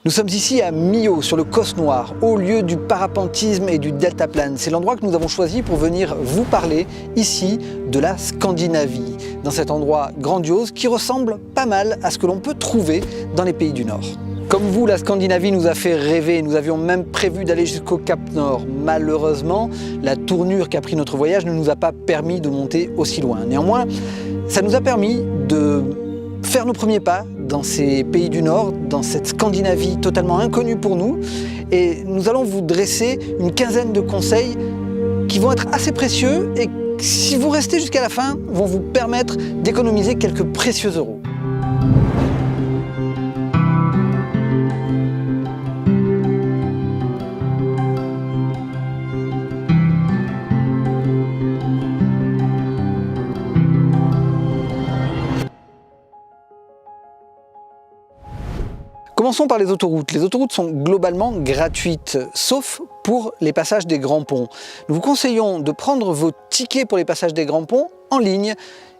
Nous sommes ici à Millau, sur le Causse Noir, haut lieu du parapentisme et du deltaplane. C'est l'endroit que nous avons choisi pour venir vous parler ici de la Scandinavie, dans cet endroit grandiose qui ressemble pas mal à ce que l'on peut trouver dans les pays du Nord. Comme vous, la Scandinavie nous a fait rêver, nous avions même prévu d'aller jusqu'au Cap Nord. Malheureusement, la tournure qu'a pris notre voyage ne nous a pas permis de monter aussi loin. Néanmoins, ça nous a permis de faire nos premiers pas dans ces pays du Nord, dans cette Scandinavie totalement inconnue pour nous. Et nous allons vous dresser une quinzaine de conseils qui vont être assez précieux et si vous restez jusqu'à la fin, vont vous permettre d'économiser quelques précieux euros. Commençons par les autoroutes. Les autoroutes sont globalement gratuites, sauf pour les passages des grands ponts. Nous vous conseillons de prendre vos tickets pour les passages des grands ponts en ligne.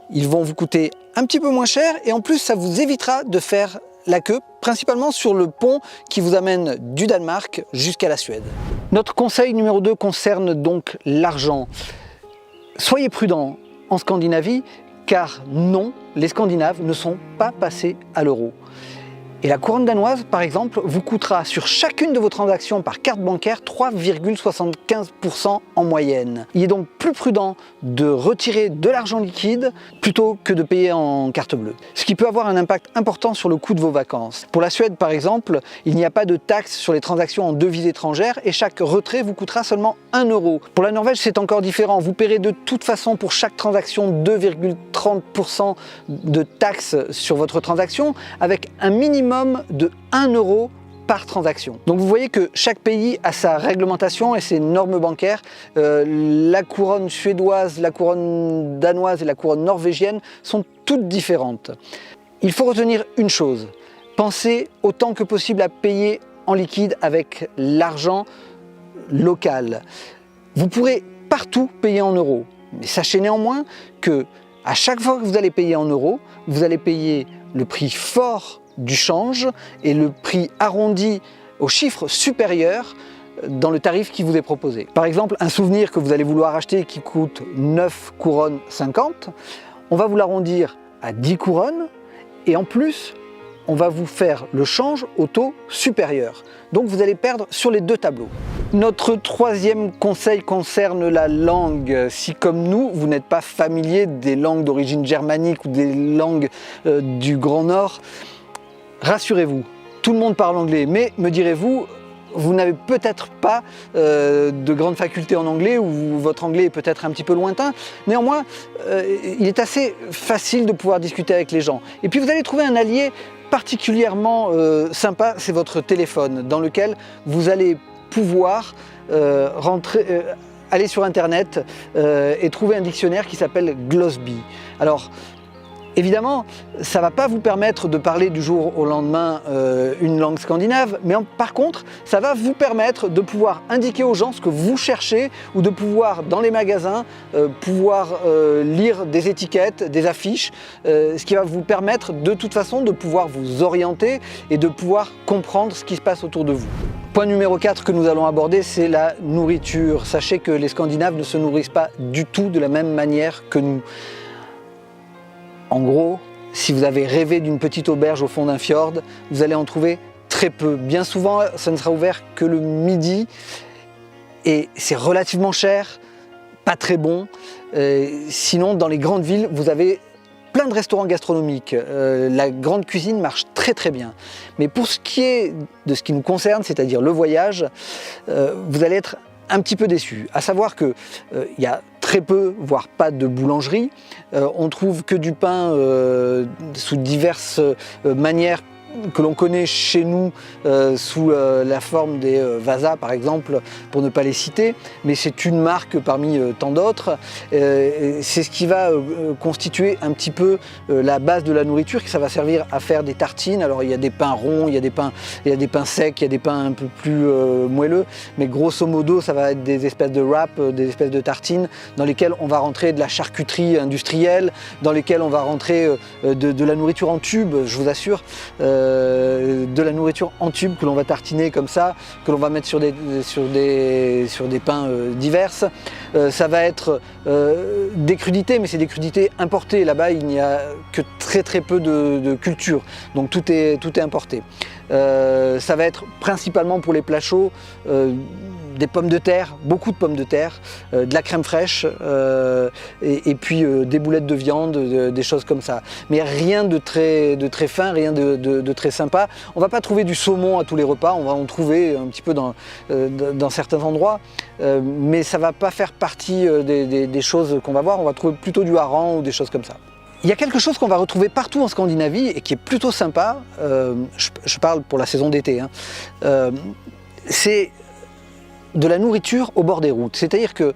Ils vont vous coûter un petit peu moins cher et en plus ça vous évitera de faire la queue, principalement sur le pont qui vous amène du Danemark jusqu'à la Suède. Notre conseil numéro 2 concerne donc l'argent. Soyez prudents en Scandinavie, car non, les Scandinaves ne sont pas passés à l'euro. Et la couronne danoise, par exemple, vous coûtera sur chacune de vos transactions par carte bancaire 3,75% en moyenne. Il est donc plus prudent de retirer de l'argent liquide plutôt que de payer en carte bleue. Ce qui peut avoir un impact important sur le coût de vos vacances. Pour la Suède, par exemple, il n'y a pas de taxe sur les transactions en devises étrangères et chaque retrait vous coûtera seulement 1 euro. Pour la Norvège, c'est encore différent. Vous paierez de toute façon pour chaque transaction 2,30% de taxe sur votre transaction avec un minimum de 1 euro par transaction. Donc vous voyez que chaque pays a sa réglementation et ses normes bancaires. La couronne suédoise, la couronne danoise et la couronne norvégienne sont toutes différentes. Il faut retenir une chose, pensez autant que possible à payer en liquide avec l'argent local. Vous pourrez partout payer en euros, mais sachez néanmoins que à chaque fois que vous allez payer en euros, vous allez payer le prix fort du change et le prix arrondi au chiffre supérieur dans le tarif qui vous est proposé. Par exemple, un souvenir que vous allez vouloir acheter qui coûte 9 couronnes 50, on va vous l'arrondir à 10 couronnes et en plus, on va vous faire le change au taux supérieur. Donc vous allez perdre sur les deux tableaux. Notre troisième conseil concerne la langue. Si comme nous, vous n'êtes pas familier des langues d'origine germanique ou des langues du Grand Nord, rassurez-vous, tout le monde parle anglais, mais me direz-vous, vous n'avez peut-être pas de grande faculté en anglais ou votre anglais est peut-être un petit peu lointain. Néanmoins, il est assez facile de pouvoir discuter avec les gens. Et puis vous allez trouver un allié particulièrement sympa, c'est votre téléphone, dans lequel vous allez pouvoir aller sur internet et trouver un dictionnaire qui s'appelle Glosby. Alors, évidemment, ça ne va pas vous permettre de parler du jour au lendemain une langue scandinave, mais par contre, ça va vous permettre de pouvoir indiquer aux gens ce que vous cherchez ou de pouvoir, dans les magasins, lire des étiquettes, des affiches, ce qui va vous permettre de toute façon de pouvoir vous orienter et de pouvoir comprendre ce qui se passe autour de vous. Point numéro 4 que nous allons aborder, c'est la nourriture. Sachez que les Scandinaves ne se nourrissent pas du tout de la même manière que nous. En gros, si vous avez rêvé d'une petite auberge au fond d'un fjord, vous allez en trouver très peu. Bien souvent, ça ne sera ouvert que le midi et c'est relativement cher, pas très bon. Sinon, dans les grandes villes, vous avez plein de restaurants gastronomiques. La grande cuisine marche très très bien. Mais pour ce qui est de ce qui nous concerne, c'est-à-dire le voyage, vous allez être un petit peu déçu. À savoir que il y a très peu, voire pas de boulangerie. On trouve que du pain sous diverses manières que l'on connaît chez nous sous la forme des Vasa par exemple, pour ne pas les citer, mais c'est une marque parmi tant d'autres. C'est ce qui va constituer un petit peu la base de la nourriture, que ça va servir à faire des tartines. Alors il y a des pains ronds, il y a des pains secs, il y a des pains un peu plus moelleux, mais grosso modo ça va être des espèces de wraps, des espèces de tartines dans lesquelles on va rentrer de la charcuterie industrielle, dans lesquelles on va rentrer de la nourriture en tube, je vous assure. de la nourriture en tube que l'on va tartiner comme ça, que l'on va mettre sur des pains diverses. Ça va être des crudités, mais c'est des crudités importées. Là-bas, il n'y a que très peu de culture, donc tout est importé. Ça va être principalement pour les plats chauds, des pommes de terre, beaucoup de pommes de terre, de la crème fraîche et puis des boulettes de viande, des choses comme ça. Mais rien de très fin, rien de très sympa. On ne va pas trouver du saumon à tous les repas, on va en trouver un petit peu dans certains endroits, mais ça ne va pas faire partie des choses qu'on va voir. On va trouver plutôt du hareng ou des choses comme ça. Il y a quelque chose qu'on va retrouver partout en Scandinavie et qui est plutôt sympa, je parle pour la saison d'été, hein, c'est de la nourriture au bord des routes. C'est-à-dire que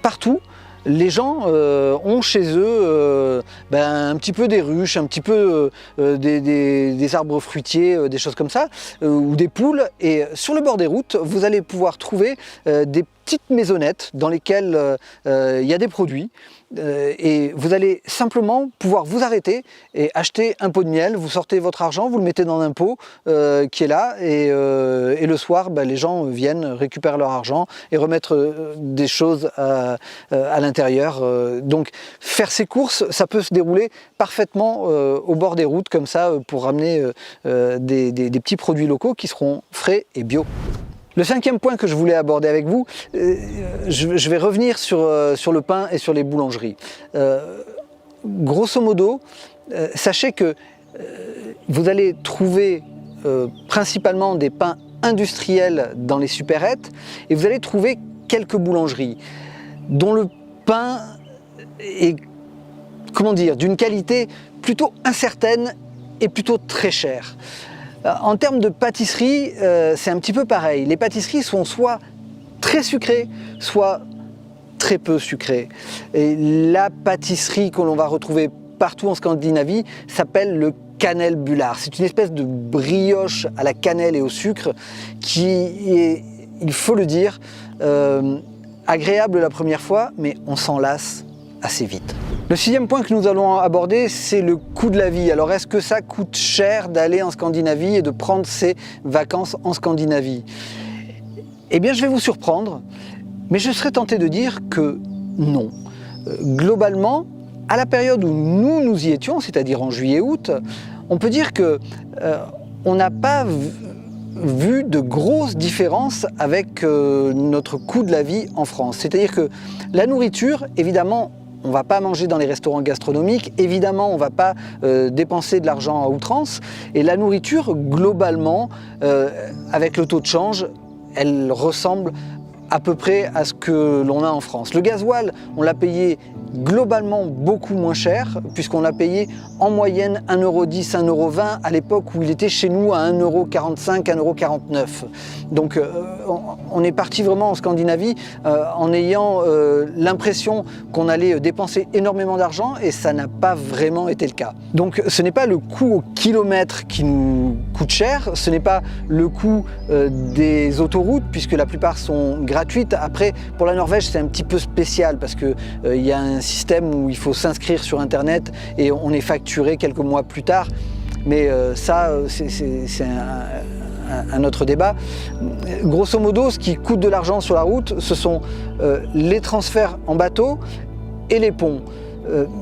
partout, les gens ont chez eux un petit peu des ruches, un petit peu des arbres fruitiers, des choses comme ça, ou des poules. Et sur le bord des routes, vous allez pouvoir trouver des petites maisonnettes dans lesquelles il y a des produits. Et vous allez simplement pouvoir vous arrêter et acheter un pot de miel, vous sortez votre argent, vous le mettez dans un pot qui est là et le soir les gens viennent récupérer leur argent et remettre des choses à l'intérieur. Donc faire ces courses, ça peut se dérouler parfaitement au bord des routes comme ça pour ramener des petits produits locaux qui seront frais et bio. Le cinquième point que je voulais aborder avec vous, je vais revenir sur le pain et sur les boulangeries. Grosso modo, sachez que vous allez trouver principalement des pains industriels dans les supérettes et vous allez trouver quelques boulangeries dont le pain est, comment dire, d'une qualité plutôt incertaine et plutôt très chère. En termes de pâtisserie, c'est un petit peu pareil. Les pâtisseries sont soit très sucrées, soit très peu sucrées. Et la pâtisserie que l'on va retrouver partout en Scandinavie s'appelle le kanelbullar. C'est une espèce de brioche à la cannelle et au sucre qui est, il faut le dire, agréable la première fois, mais on s'en lasse assez vite. Le sixième point que nous allons aborder, c'est le coût de la vie. Alors est-ce que ça coûte cher d'aller en Scandinavie et de prendre ses vacances en Scandinavie? Eh bien je vais vous surprendre, mais je serais tenté de dire que non. Globalement, à la période où nous y étions, c'est-à-dire en juillet-août, on peut dire que on n'a pas vu de grosses différences avec notre coût de la vie en France. C'est-à-dire que la nourriture, évidemment, on ne va pas manger dans les restaurants gastronomiques, évidemment on ne va pas dépenser de l'argent à outrance, et la nourriture, globalement, avec le taux de change, elle ressemble à peu près à ce que l'on a en France. Le gasoil, on l'a payé globalement beaucoup moins cher, puisqu'on l'a payé en moyenne 1,10 €, 1,20 € à l'époque où il était chez nous à 1,45 €, 1,49 €. Donc on est parti vraiment en Scandinavie en ayant l'impression qu'on allait dépenser énormément d'argent et ça n'a pas vraiment été le cas. Donc ce n'est pas le coût au kilomètre qui nous coûte cher, ce n'est pas le coût des autoroutes, puisque la plupart sont gratuites. Après, pour la Norvège, c'est un petit peu spécial parce que il y a un système où il faut s'inscrire sur internet et on est facturé quelques mois plus tard, mais ça c'est un autre débat. Grosso modo, ce qui coûte de l'argent sur la route, ce sont les transferts en bateau et les ponts.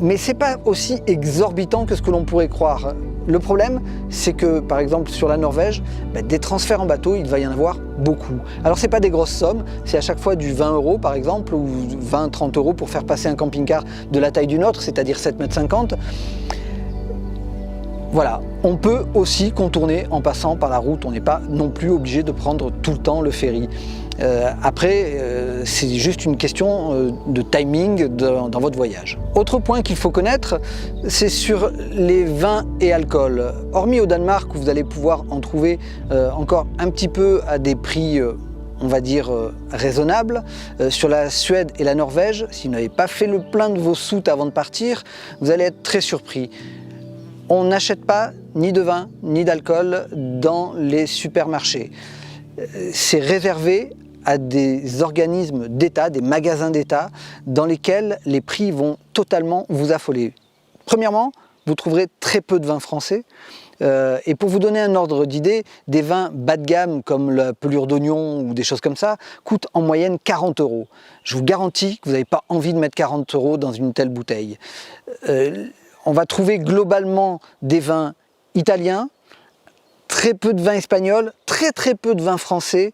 Mais c'est pas aussi exorbitant que ce que l'on pourrait croire. Le problème, c'est que, par exemple, sur la Norvège, des transferts en bateau, il va y en avoir beaucoup. Alors, c'est pas des grosses sommes, c'est à chaque fois du 20 €, par exemple, ou 20-30 € pour faire passer un camping-car de la taille du nôtre, c'est-à-dire 7,50 m. Voilà, on peut aussi contourner en passant par la route, on n'est pas non plus obligé de prendre tout le temps le ferry. Après, c'est juste une question de timing dans votre voyage. Autre point qu'il faut connaître, c'est sur les vins et alcools. Hormis au Danemark, où vous allez pouvoir en trouver encore un petit peu à des prix, on va dire, raisonnables, sur la Suède et la Norvège, si vous n'avez pas fait le plein de vos soutes avant de partir, vous allez être très surpris. On n'achète pas ni de vin ni d'alcool dans les supermarchés. C'est réservé à des organismes d'État, des magasins d'État, dans lesquels les prix vont totalement vous affoler. Premièrement, vous trouverez très peu de vin français. Et pour vous donner un ordre d'idée, des vins bas de gamme comme la pelure d'oignon ou des choses comme ça coûtent en moyenne 40 €. Je vous garantis que vous n'avez pas envie de mettre 40 € dans une telle bouteille. On va trouver globalement des vins italiens, très peu de vins espagnols, très peu de vins français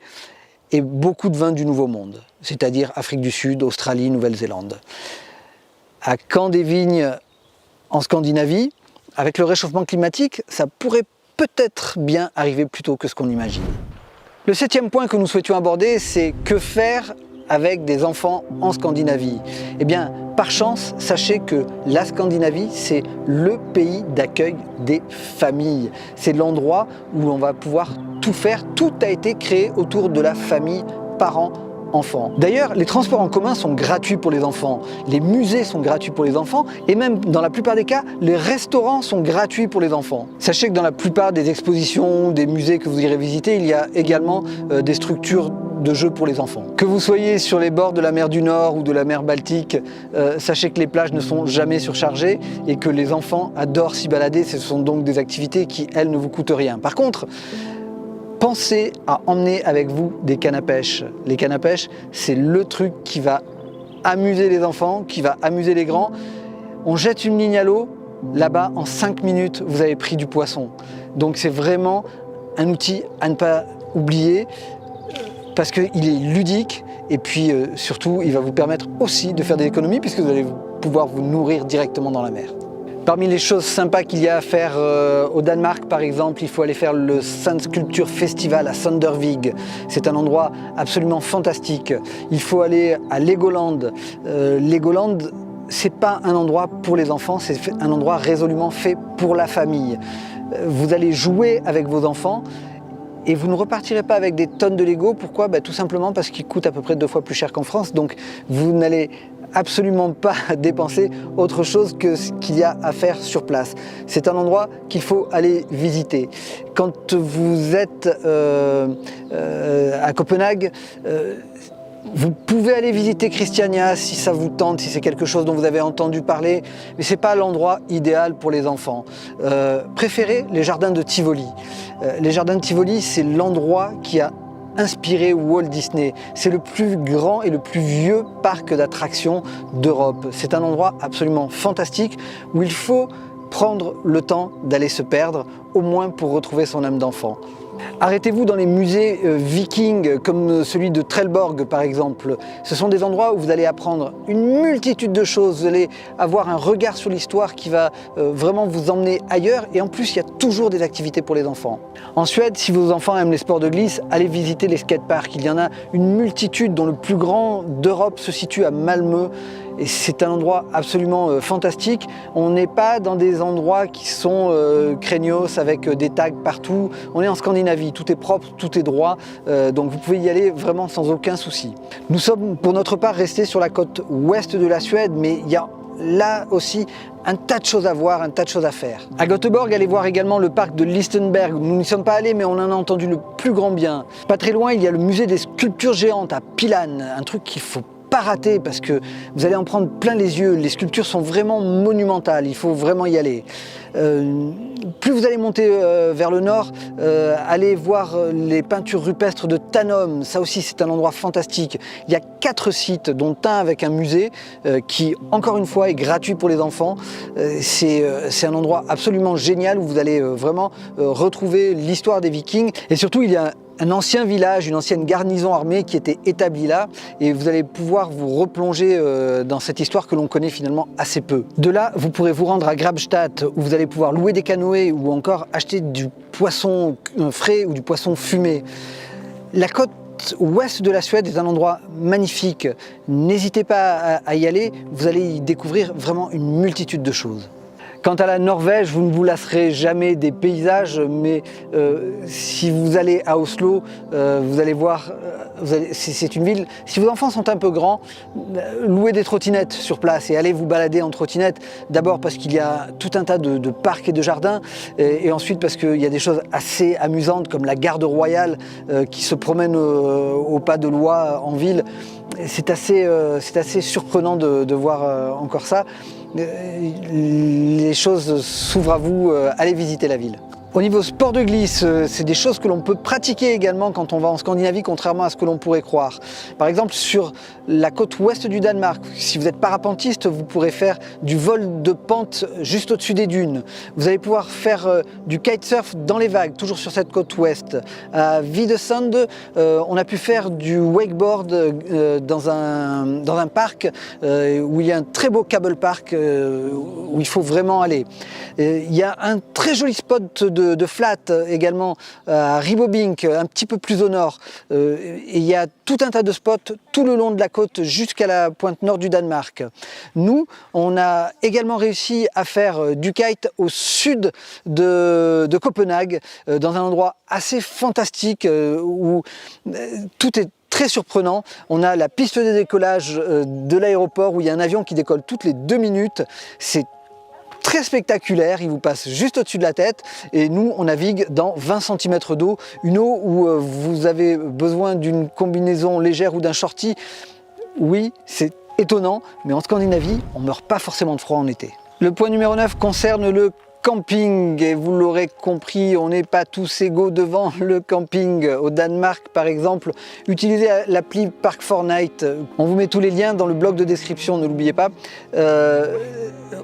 et beaucoup de vins du Nouveau Monde, c'est-à-dire Afrique du Sud, Australie, Nouvelle-Zélande. À Camp-des-Vignes, en Scandinavie, avec le réchauffement climatique, ça pourrait peut-être bien arriver plus tôt que ce qu'on imagine. Le 7e point que nous souhaitions aborder, c'est que faire avec des enfants en Scandinavie. Eh bien, par chance, sachez que la Scandinavie, c'est le pays d'accueil des familles. C'est l'endroit où on va pouvoir tout faire. Tout a été créé autour de la famille, parents, enfants. D'ailleurs, les transports en commun sont gratuits pour les enfants, les musées sont gratuits pour les enfants et même dans la plupart des cas, les restaurants sont gratuits pour les enfants. Sachez que dans la plupart des expositions, des musées que vous irez visiter, il y a également des structures de jeux pour les enfants. Que vous soyez sur les bords de la mer du Nord ou de la mer Baltique, sachez que les plages ne sont jamais surchargées et que les enfants adorent s'y balader. Ce sont donc des activités qui, elles, ne vous coûtent rien. Par contre, pensez à emmener avec vous des cannes à pêche. Les cannes à pêche, c'est le truc qui va amuser les enfants, qui va amuser les grands. On jette une ligne à l'eau, là-bas, en 5 minutes, vous avez pris du poisson. Donc c'est vraiment un outil à ne pas oublier parce qu'il est ludique et puis surtout, il va vous permettre aussi de faire des économies puisque vous allez pouvoir vous nourrir directement dans la mer. Parmi les choses sympas qu'il y a à faire au Danemark, par exemple, il faut aller faire le Sand Sculpture Festival à Sandervig. C'est un endroit absolument fantastique. Il faut aller à Legoland. Legoland, c'est pas un endroit pour les enfants, c'est un endroit résolument fait pour la famille. Vous allez jouer avec vos enfants et vous ne repartirez pas avec des tonnes de Lego. Pourquoi? Tout simplement parce qu'ils coûtent à peu près 2 fois plus cher qu'en France. Donc vous n'allez absolument pas dépenser autre chose que ce qu'il y a à faire sur place. C'est un endroit qu'il faut aller visiter. Quand vous êtes à Copenhague, vous pouvez aller visiter Christiania si ça vous tente, si c'est quelque chose dont vous avez entendu parler, mais ce n'est pas l'endroit idéal pour les enfants. Préférez les jardins de Tivoli. Les jardins de Tivoli, c'est l'endroit qui a inspiré Walt Disney. C'est le plus grand et le plus vieux parc d'attractions d'Europe. C'est un endroit absolument fantastique où il faut prendre le temps d'aller se perdre, au moins pour retrouver son âme d'enfant. Arrêtez-vous dans les musées vikings comme celui de Trelleborg par exemple. Ce sont des endroits où vous allez apprendre une multitude de choses, vous allez avoir un regard sur l'histoire qui va vraiment vous emmener ailleurs et en plus il y a toujours des activités pour les enfants. En Suède, si vos enfants aiment les sports de glisse, allez visiter les skateparks. Il y en a une multitude dont le plus grand d'Europe se situe à Malmö. Et c'est un endroit absolument fantastique. On n'est pas dans des endroits qui sont craignos avec des tags partout. On est en Scandinavie, tout est propre, tout est droit. Donc vous pouvez y aller vraiment sans aucun souci. Nous sommes pour notre part restés sur la côte ouest de la Suède, mais il y a là aussi un tas de choses à voir, un tas de choses à faire. À Göteborg, allez voir également le parc de Lichtenberg. Nous n'y sommes pas allés, mais on en a entendu le plus grand bien. Pas très loin, il y a le musée des sculptures géantes à Pilan, un truc qu'il faut pas rater parce que vous allez en prendre plein les yeux. Les sculptures sont vraiment monumentales, il faut vraiment y aller. Plus vous allez monter vers le nord, allez voir les peintures rupestres de Tanum. Ça aussi c'est un endroit fantastique. Il y a 4 sites dont un avec un musée qui encore une fois est gratuit pour les enfants. C'est un endroit absolument génial où vous allez vraiment retrouver l'histoire des Vikings et surtout il y a un ancien village, une ancienne garnison armée qui était établie là et vous allez pouvoir vous replonger dans cette histoire que l'on connaît finalement assez peu. De là, vous pourrez vous rendre à Grabstadt où vous allez pouvoir louer des canoës ou encore acheter du poisson frais ou du poisson fumé. La côte ouest de la Suède est un endroit magnifique. N'hésitez pas à y aller, vous allez y découvrir vraiment une multitude de choses. Quant à la Norvège, vous ne vous lasserez jamais des paysages, mais si vous allez à Oslo, vous allez voir, c'est une ville, si vos enfants sont un peu grands, louez des trottinettes sur place et allez vous balader en trottinette. D'abord parce qu'il y a tout un tas de parcs et de jardins, et ensuite parce qu'il y a des choses assez amusantes comme la garde royale qui se promène au pas de loi en ville. C'est assez surprenant de voir encore ça. Les choses s'ouvrent à vous, allez visiter la ville. Au niveau sport de glisse, c'est des choses que l'on peut pratiquer également quand on va en Scandinavie, contrairement à ce que l'on pourrait croire. Par exemple, sur la côte ouest du Danemark, si vous êtes parapentiste, vous pourrez faire du vol de pente juste au-dessus des dunes. Vous allez pouvoir faire du kitesurf dans les vagues, toujours sur cette côte ouest. À Videsand, on a pu faire du wakeboard dans un parc où il y a un très beau cable park où il faut vraiment aller. Il y a un très joli spot de flat également à Ribobink, un petit peu plus au nord. Et il y a tout un tas de spots tout le long de la côte jusqu'à la pointe nord du Danemark. Nous, on a également réussi à faire du kite au sud de Copenhague, dans un endroit assez fantastique où tout est très surprenant. On a la piste de décollage de l'aéroport où il y a un avion qui décolle toutes les 2 minutes. C'est très spectaculaire, il vous passe juste au-dessus de la tête et nous on navigue dans 20 cm d'eau, une eau où vous avez besoin d'une combinaison légère ou d'un shorty. Oui, c'est étonnant, mais en Scandinavie, on ne meurt pas forcément de froid en été. Le point numéro 9 concerne le camping et vous l'aurez compris, on n'est pas tous égaux devant le camping. Au Danemark par exemple, utilisez l'appli Park4Night. On vous met tous les liens dans le blog de description, ne l'oubliez pas.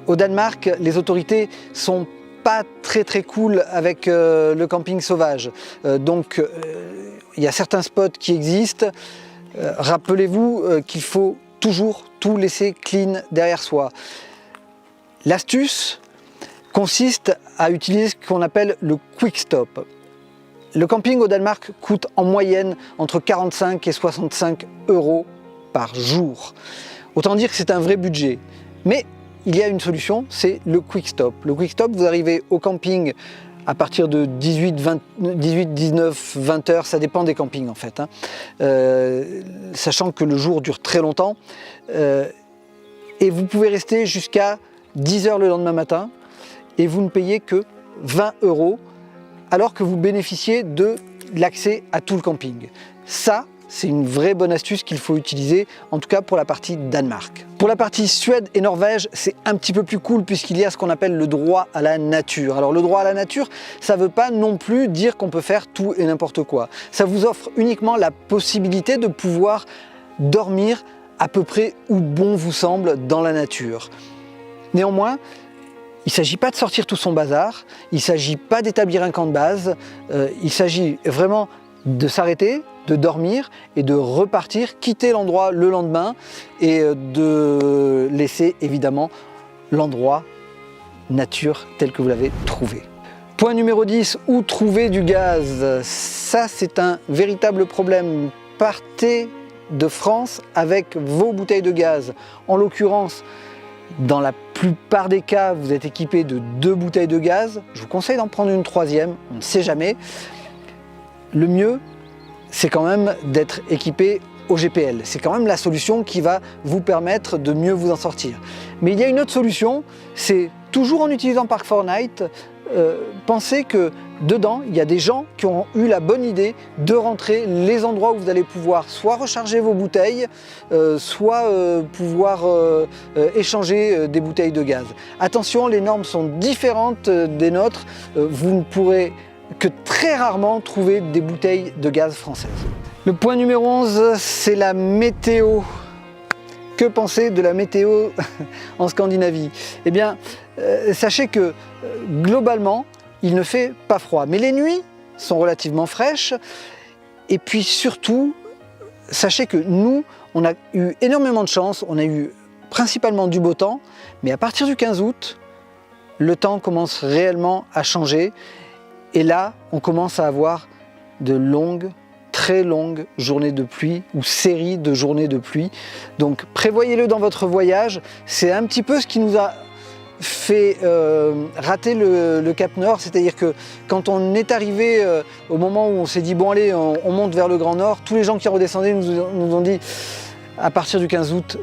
Au Danemark, les autorités sont pas très cool avec le camping sauvage. Donc il y a certains spots qui existent. Rappelez-vous qu'il faut toujours tout laisser clean derrière soi. L'astuce consiste à utiliser ce qu'on appelle le quick stop. Le camping au Danemark coûte en moyenne entre 45 et 65 € par jour. Autant dire que c'est un vrai budget. Mais il y a une solution, c'est le quick stop. Le quick stop, vous arrivez au camping à partir de 18, 19, 20 heures, ça dépend des campings en fait. Sachant que le jour dure très longtemps. Et vous pouvez rester jusqu'à 10 heures le lendemain matin. Et vous ne payez que 20 € alors que vous bénéficiez de l'accès à tout le camping. Ça, c'est une vraie bonne astuce qu'il faut utiliser, en tout cas pour la partie Danemark. Pour la partie Suède et Norvège, c'est un petit peu plus cool puisqu'il y a ce qu'on appelle le droit à la nature. Alors le droit à la nature, ça ne veut pas non plus dire qu'on peut faire tout et n'importe quoi. Ça vous offre uniquement la possibilité de pouvoir dormir à peu près où bon vous semble dans la nature. Néanmoins, il ne s'agit pas de sortir tout son bazar, il ne s'agit pas d'établir un camp de base, il s'agit vraiment de s'arrêter, de dormir et de repartir, quitter l'endroit le lendemain et de laisser évidemment l'endroit nature tel que vous l'avez trouvé. Point numéro 10, où trouver du gaz? Ça c'est un véritable problème. Partez de France avec vos bouteilles de gaz. En l'occurrence, dans la plupart des cas, vous êtes équipé de 2 bouteilles de gaz. Je vous conseille d'en prendre une 3e, on ne sait jamais. Le mieux, c'est quand même d'être équipé au GPL. C'est quand même la solution qui va vous permettre de mieux vous en sortir. Mais il y a une autre solution, c'est toujours en utilisant Park4Night, pensez que dedans, il y a des gens qui ont eu la bonne idée de rentrer les endroits où vous allez pouvoir soit recharger vos bouteilles, soit pouvoir échanger des bouteilles de gaz. Attention, les normes sont différentes des nôtres. Vous ne pourrez que très rarement trouver des bouteilles de gaz françaises. Le point numéro 11, c'est la météo. Que penser de la météo en Scandinavie? Eh bien, sachez que globalement, il ne fait pas froid, mais les nuits sont relativement fraîches. Et puis surtout, sachez que nous, on a eu énormément de chance, on a eu principalement du beau temps, mais à partir du 15 août, le temps commence réellement à changer. Et là, on commence à avoir de longues, très longues journées de pluie ou séries de journées de pluie. Donc prévoyez-le dans votre voyage. C'est un petit peu ce qui nous a fait rater le Cap Nord, c'est-à-dire que quand on est arrivé au moment où on s'est dit bon allez, on monte vers le Grand Nord, tous les gens qui redescendaient nous ont dit à partir du 15 août,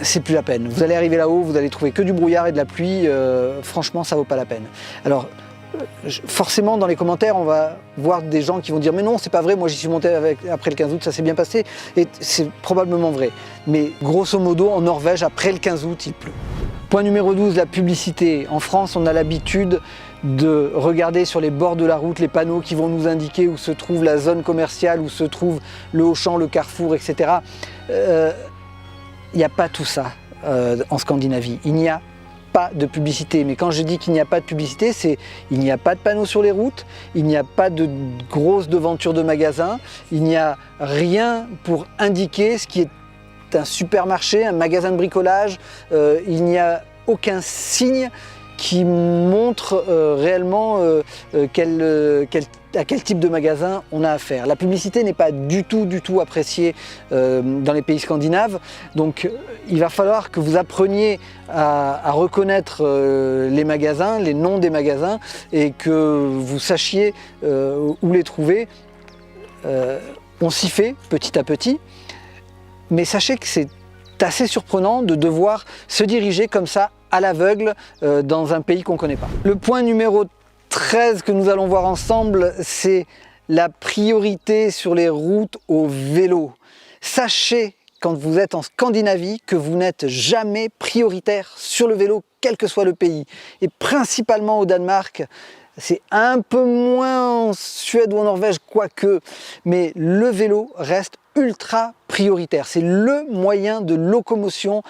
c'est plus la peine. Vous allez arriver là-haut, vous allez trouver que du brouillard et de la pluie, franchement ça vaut pas la peine. Alors forcément dans les commentaires on va voir des gens qui vont dire mais non c'est pas vrai, moi j'y suis monté après le 15 août, ça s'est bien passé, et c'est probablement vrai. Mais grosso modo en Norvège après le 15 août il pleut. Point numéro 12, la publicité. En France, on a l'habitude de regarder sur les bords de la route les panneaux qui vont nous indiquer où se trouve la zone commerciale, où se trouve le Auchan, le Carrefour, etc. Il n'y a pas tout ça en Scandinavie. Il n'y a pas de publicité. Mais quand je dis qu'il n'y a pas de publicité, c'est il n'y a pas de panneaux sur les routes, il n'y a pas de grosses devantures de magasins, il n'y a rien pour indiquer ce qui est un supermarché, un magasin de bricolage, il n'y a aucun signe qui montre réellement à quel type de magasin on a affaire. La publicité n'est pas du tout appréciée dans les pays scandinaves, donc il va falloir que vous appreniez à reconnaître les magasins, les noms des magasins, et que vous sachiez où les trouver. On s'y fait petit à petit, mais sachez que c'est assez surprenant de devoir se diriger comme ça à l'aveugle dans un pays qu'on ne connaît pas. Le point numéro 13 que nous allons voir ensemble, c'est la priorité sur les routes au vélo. Sachez, quand vous êtes en Scandinavie, que vous n'êtes jamais prioritaire sur le vélo, quel que soit le pays. Et principalement au Danemark, c'est un peu moins en Suède ou en Norvège, quoique, mais le vélo reste ultra prioritaire. C'est le moyen de locomotion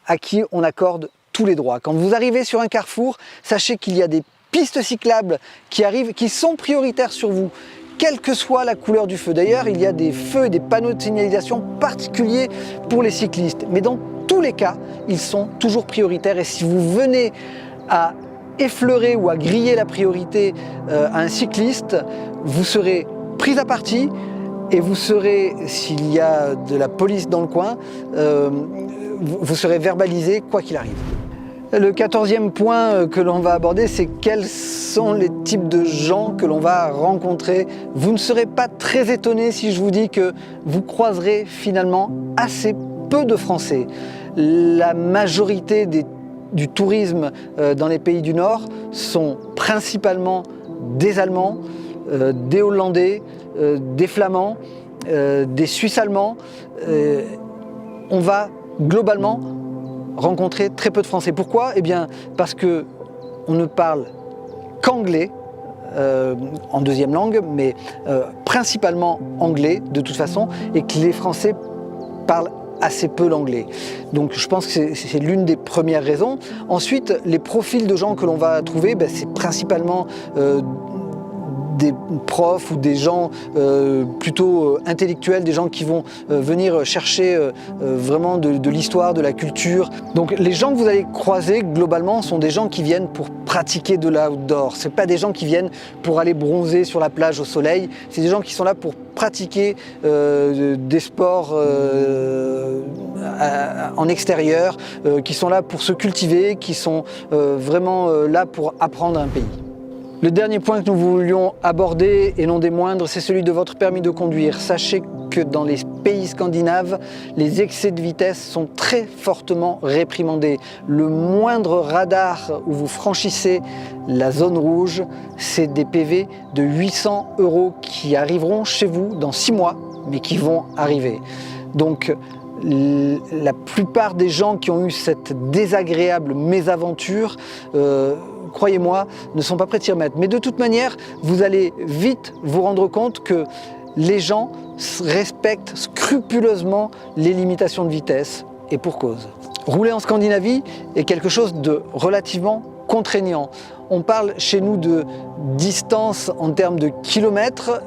à qui on accorde tous les droits. Quand vous arrivez sur un carrefour, sachez qu'il y a des pistes cyclables qui arrivent, qui sont prioritaires sur vous, quelle que soit la couleur du feu. D'ailleurs, il y a des feux et des panneaux de signalisation particuliers pour les cyclistes. Mais dans tous les cas, ils sont toujours prioritaires. Et si vous venez à effleurer ou à griller la priorité à un cycliste, vous serez pris à partie et vous serez, s'il y a de la police dans le coin, vous serez verbalisé quoi qu'il arrive. Le 14e point que l'on va aborder, c'est quels sont les types de gens que l'on va rencontrer. Vous ne serez pas très étonné si je vous dis que vous croiserez finalement assez peu de Français. La majorité du tourisme dans les pays du Nord sont principalement des Allemands, des Hollandais, des Flamands, des Suisses allemands. On va globalement rencontrer très peu de Français. Pourquoi? Eh bien, parce que on ne parle qu'anglais en deuxième langue, mais principalement anglais de toute façon, et que les Français parlent assez peu l'anglais. Donc je pense que c'est l'une des premières raisons. Ensuite, les profils de gens que l'on va trouver, c'est principalement des profs ou des gens plutôt intellectuels, des gens qui vont venir chercher vraiment de l'histoire, de la culture. Donc les gens que vous allez croiser globalement sont des gens qui viennent pour pratiquer de l'outdoor. C'est pas des gens qui viennent pour aller bronzer sur la plage au soleil, c'est des gens qui sont là pour pratiquer des sports en extérieur, qui sont là pour se cultiver, qui sont vraiment là pour apprendre un pays. Le dernier point que nous voulions aborder, et non des moindres, c'est celui de votre permis de conduire. Sachez que dans les pays scandinaves, les excès de vitesse sont très fortement réprimandés. Le moindre radar où vous franchissez la zone rouge, c'est des PV de 800 € qui arriveront chez vous dans 6 mois, mais qui vont arriver. Donc, la plupart des gens qui ont eu cette désagréable mésaventure, croyez-moi, ne sont pas prêts de s'y remettre. Mais de toute manière, vous allez vite vous rendre compte que les gens respectent scrupuleusement les limitations de vitesse, et pour cause. Rouler en Scandinavie est quelque chose de relativement contraignant. On parle chez nous de distance en termes de kilomètres.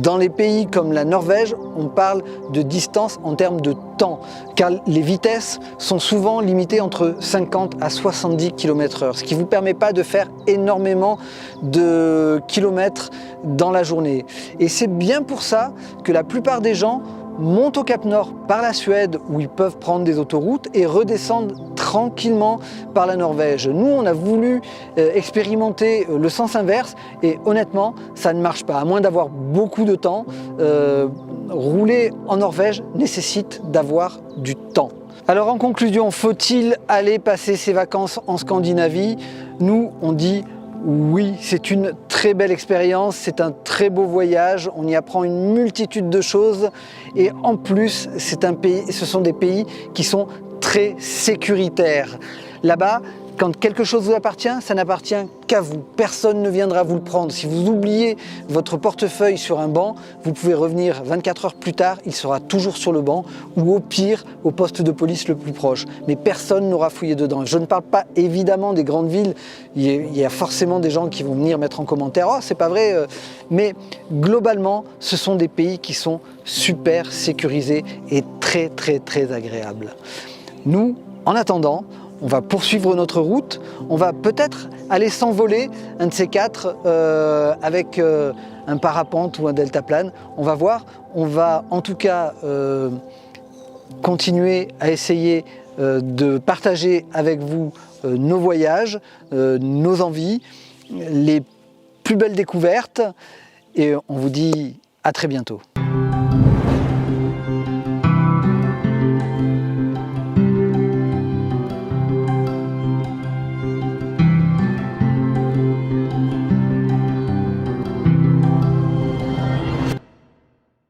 Dans les pays comme la Norvège, on parle de distance en termes de temps, car les vitesses sont souvent limitées entre 50 à 70 km/h, ce qui ne vous permet pas de faire énormément de kilomètres dans la journée. Et c'est bien pour ça que la plupart des gens montent au Cap Nord par la Suède, où ils peuvent prendre des autoroutes, et redescendent tranquillement par la Norvège. Nous, on a voulu expérimenter le sens inverse, et honnêtement, ça ne marche pas. À moins d'avoir beaucoup de temps, rouler en Norvège nécessite d'avoir du temps. Alors en conclusion, faut-il aller passer ses vacances en Scandinavie? Nous, on dit oui, c'est une très belle expérience, c'est un très beau voyage, on y apprend une multitude de choses, et en plus, ce sont des pays qui sont très sécuritaires. Là-bas, Quand quelque chose vous appartient, ça n'appartient qu'à vous. Personne ne viendra vous le prendre. Si vous oubliez votre portefeuille sur un banc, vous pouvez revenir 24 heures plus tard, il sera toujours sur le banc ou au pire, au poste de police le plus proche. Mais personne n'aura fouillé dedans. Je ne parle pas évidemment des grandes villes. Il y a forcément des gens qui vont venir mettre en commentaire « Oh, c'est pas vrai !» Mais globalement, ce sont des pays qui sont super sécurisés et très agréables. Nous, en attendant, on va poursuivre notre route, on va peut-être aller s'envoler un de ces quatre avec un parapente ou un deltaplane. On va voir, on va en tout cas continuer à essayer de partager avec vous nos voyages, nos envies, les plus belles découvertes et on vous dit à très bientôt.